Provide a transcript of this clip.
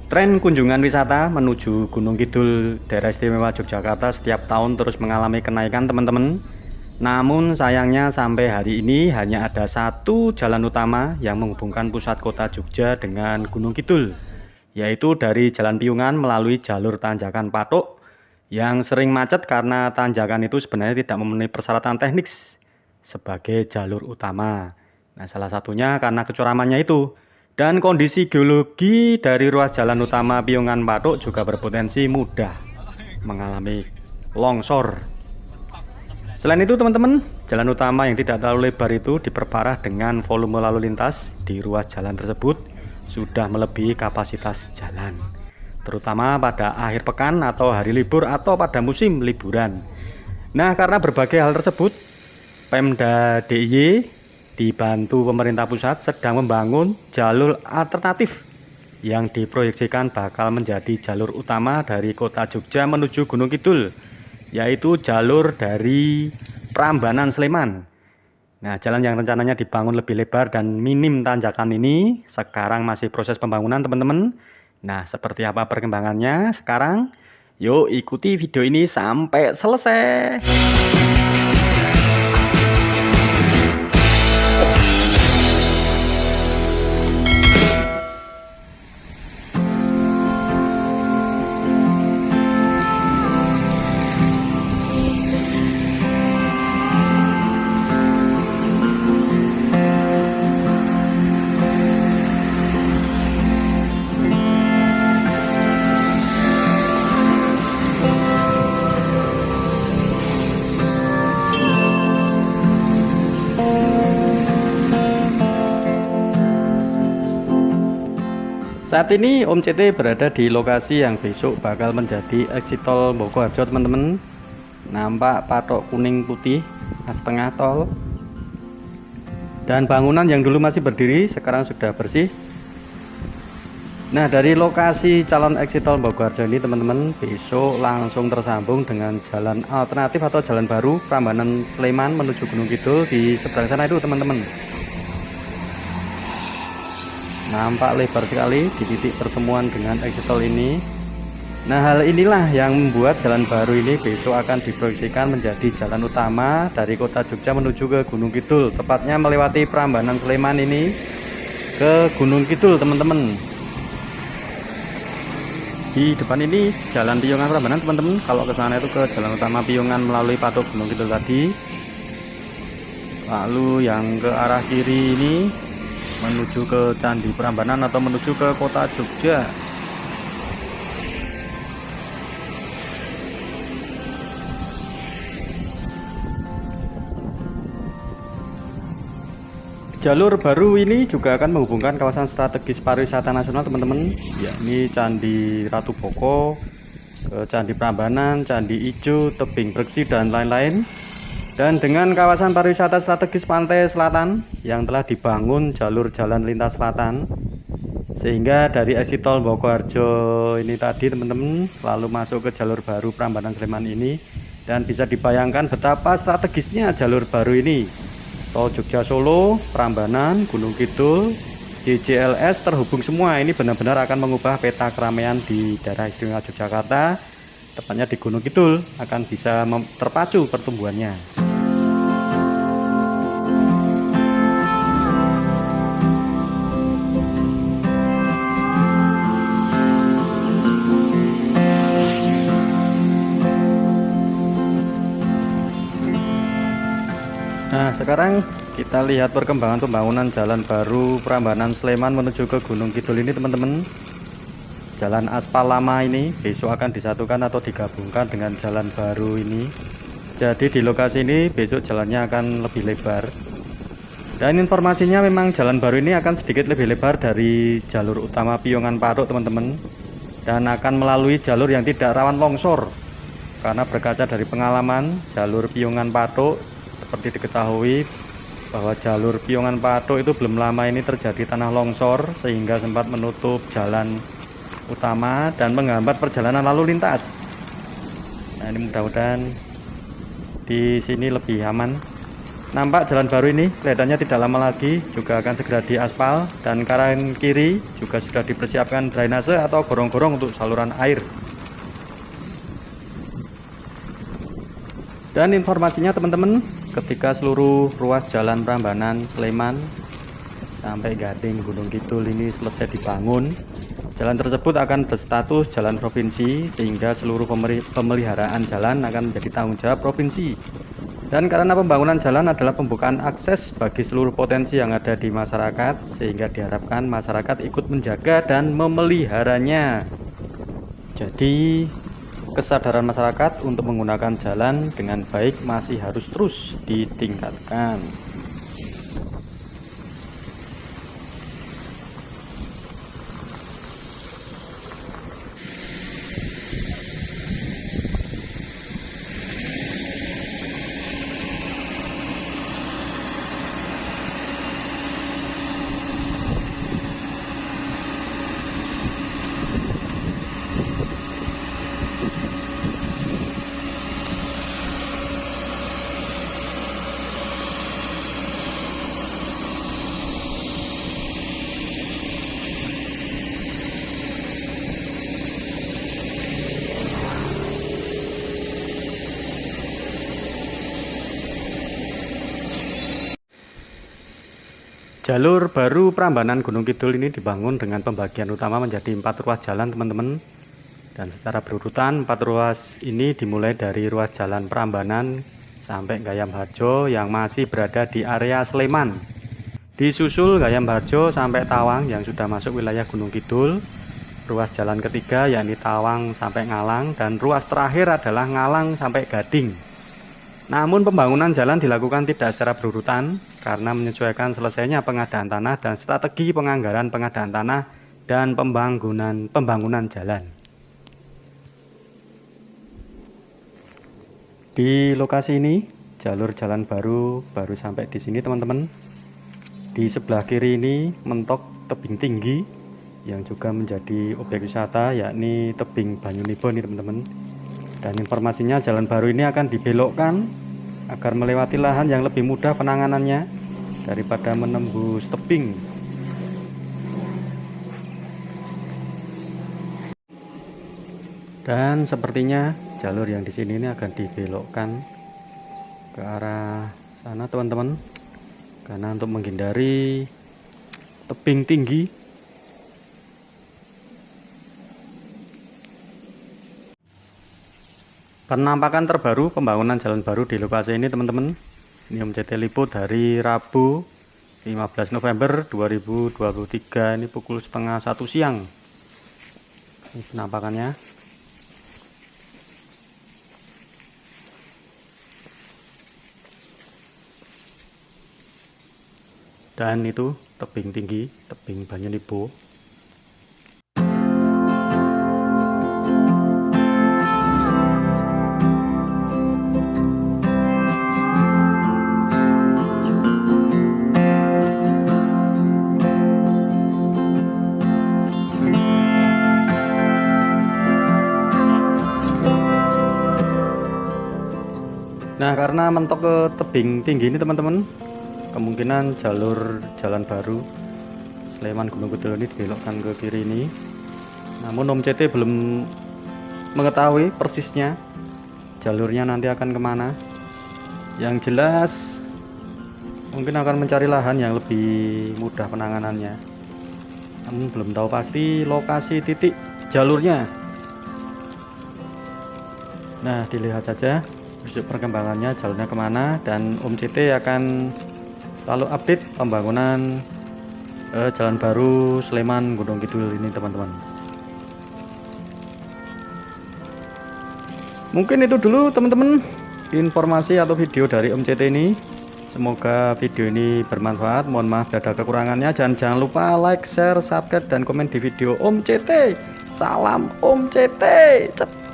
Tren kunjungan wisata menuju Gunung Kidul Daerah Istimewa Yogyakarta setiap tahun terus mengalami kenaikan teman-teman. Namun sayangnya sampai hari ini hanya ada satu jalan utama yang menghubungkan pusat kota Jogja dengan Gunung Kidul, yaitu dari Jalan Piungan melalui jalur Tanjakan Patok yang sering macet karena tanjakan itu sebenarnya tidak memenuhi persyaratan teknis sebagai jalur utama. Nah, salah satunya karena kecuramannya itu. Dan kondisi geologi dari ruas jalan utama Piungan Patok juga berpotensi mudah mengalami longsor. Selain itu teman-teman, jalan utama yang tidak terlalu lebar itu diperparah dengan volume lalu lintas di ruas jalan tersebut sudah melebihi kapasitas jalan, terutama pada akhir pekan atau hari libur atau pada musim liburan. Nah, karena berbagai hal tersebut, Pemda DIY dibantu pemerintah pusat sedang membangun jalur alternatif yang diproyeksikan bakal menjadi jalur utama dari kota Jogja menuju Gunung Kidul, yaitu jalur dari Prambanan Sleman. Nah, jalan yang rencananya dibangun lebih lebar dan minim tanjakan ini sekarang masih proses pembangunan teman-teman. Nah, seperti apa perkembangannya sekarang? Yuk ikuti video ini sampai selesai. Saat ini Om CT berada di lokasi yang besok bakal menjadi exit tol Bokoharjo teman-teman. Nampak patok kuning putih setengah tol. Dan bangunan yang dulu masih berdiri sekarang sudah bersih. Nah, dari lokasi calon exit tol Bokoharjo ini teman-teman besok langsung tersambung dengan jalan alternatif atau jalan baru Prambanan Sleman menuju Gunung Kidul di seberang sana itu teman-teman. Nampak lebar sekali di titik pertemuan dengan exit tol ini. Nah, hal inilah yang membuat jalan baru ini besok akan diproyeksikan menjadi jalan utama dari kota Jogja menuju ke Gunung Kidul, tepatnya melewati Prambanan Sleman ini ke Gunung Kidul teman-teman. Di depan ini jalan Piungan Prambanan teman-teman. Kalau ke sana itu ke jalan utama Piungan melalui Patok Gunung Kidul tadi. Lalu yang ke arah kiri ini menuju ke Candi Prambanan atau menuju ke kota Jogja. Jalur baru ini juga akan menghubungkan kawasan strategis pariwisata nasional teman-teman, yakni Candi Ratu Boko, ke Candi Prambanan, Candi Ijo, Tebing Breksi dan lain-lain. Dan dengan kawasan pariwisata strategis pantai selatan yang telah dibangun jalur jalan lintas selatan, sehingga dari exit tol Bokoharjo ini tadi teman-teman lalu masuk ke jalur baru Prambanan Sleman ini. Dan bisa dibayangkan betapa strategisnya jalur baru ini. Tol Jogja Solo, Prambanan, Gunung Kidul, JJLS terhubung semua. Ini benar-benar akan mengubah peta keramaian di daerah istimewa Yogyakarta, tepatnya di Gunung Kidul, akan bisa terpacu pertumbuhannya. Nah, sekarang kita lihat perkembangan pembangunan jalan baru Prambanan Sleman menuju ke Gunung Kidul ini teman-teman. Jalan aspal lama ini besok akan disatukan atau digabungkan dengan jalan baru ini. Jadi di lokasi ini besok jalannya akan lebih lebar. Dan informasinya memang jalan baru ini akan sedikit lebih lebar dari jalur utama Piungan Patok teman-teman. Dan akan melalui jalur yang tidak rawan longsor. Karena berkaca dari pengalaman jalur Piungan Patok, seperti diketahui bahwa jalur Piungan Patok itu belum lama ini terjadi tanah longsor sehingga sempat menutup jalan utama dan menghambat perjalanan lalu lintas. Nah, ini mudah-mudahan di sini lebih aman. Nampak jalan baru ini kelihatannya tidak lama lagi juga akan segera diaspal, dan kanan kiri juga sudah dipersiapkan drainase atau gorong-gorong untuk saluran air. Dan informasinya teman-teman, ketika seluruh ruas jalan Prambanan Sleman sampai Gading Gunung Kidul ini selesai dibangun, jalan tersebut akan berstatus jalan provinsi, sehingga seluruh pemeliharaan jalan akan menjadi tanggung jawab provinsi. Dan karena pembangunan jalan adalah pembukaan akses bagi seluruh potensi yang ada di masyarakat, sehingga diharapkan masyarakat ikut menjaga dan memeliharanya. Jadi kesadaran masyarakat untuk menggunakan jalan dengan baik masih harus terus ditingkatkan. Jalur baru Prambanan Gunung Kidul ini dibangun dengan pembagian utama menjadi 4 ruas jalan teman-teman. Dan secara berurutan 4 ruas ini dimulai dari ruas jalan Prambanan sampai Gayam Harjo yang masih berada di area Sleman. Disusul Gayam Harjo sampai Tawang yang sudah masuk wilayah Gunung Kidul. Ruas jalan ketiga yakni Tawang sampai Ngalang, dan ruas terakhir adalah Ngalang sampai Gading. Namun pembangunan jalan dilakukan tidak secara berurutan karena menyesuaikan selesainya pengadaan tanah dan strategi penganggaran pengadaan tanah dan pembangunan jalan. Di lokasi ini jalur jalan baru sampai di sini teman-teman. Di sebelah kiri ini mentok tebing tinggi yang juga menjadi objek wisata yakni tebing Banyunibo nih teman-teman. Dan informasinya jalan baru ini akan dibelokkan agar melewati lahan yang lebih mudah penanganannya daripada menembus tebing. Dan sepertinya jalur yang di sini ini akan dibelokkan ke arah sana teman-teman, karena untuk menghindari tebing tinggi. Penampakan terbaru pembangunan jalan baru di lokasi ini teman-teman. Ini Om CT liput hari Rabu 15 November 2023, ini pukul setengah 1 siang. Ini penampakannya. Dan itu tebing tinggi, tebing Banyunibo. Nah, karena mentok ke tebing tinggi ini teman-teman, kemungkinan jalur jalan baru Sleman Gunung Kidul ini dibelokkan ke kiri ini. Namun Om CT belum mengetahui persisnya jalurnya nanti akan kemana. Yang jelas mungkin akan mencari lahan yang lebih mudah penanganannya. Namun belum tahu pasti lokasi titik jalurnya. Nah, dilihat saja perkembangannya jalurnya kemana, dan Om CT akan selalu update pembangunan jalan baru Sleman Gunung Kidul ini teman-teman. Mungkin itu dulu teman-teman informasi atau video dari Om CT ini. Semoga video ini bermanfaat. Mohon maaf ada kekurangannya, dan jangan lupa like, share, subscribe, dan komen di video Om CT. Salam Om CT.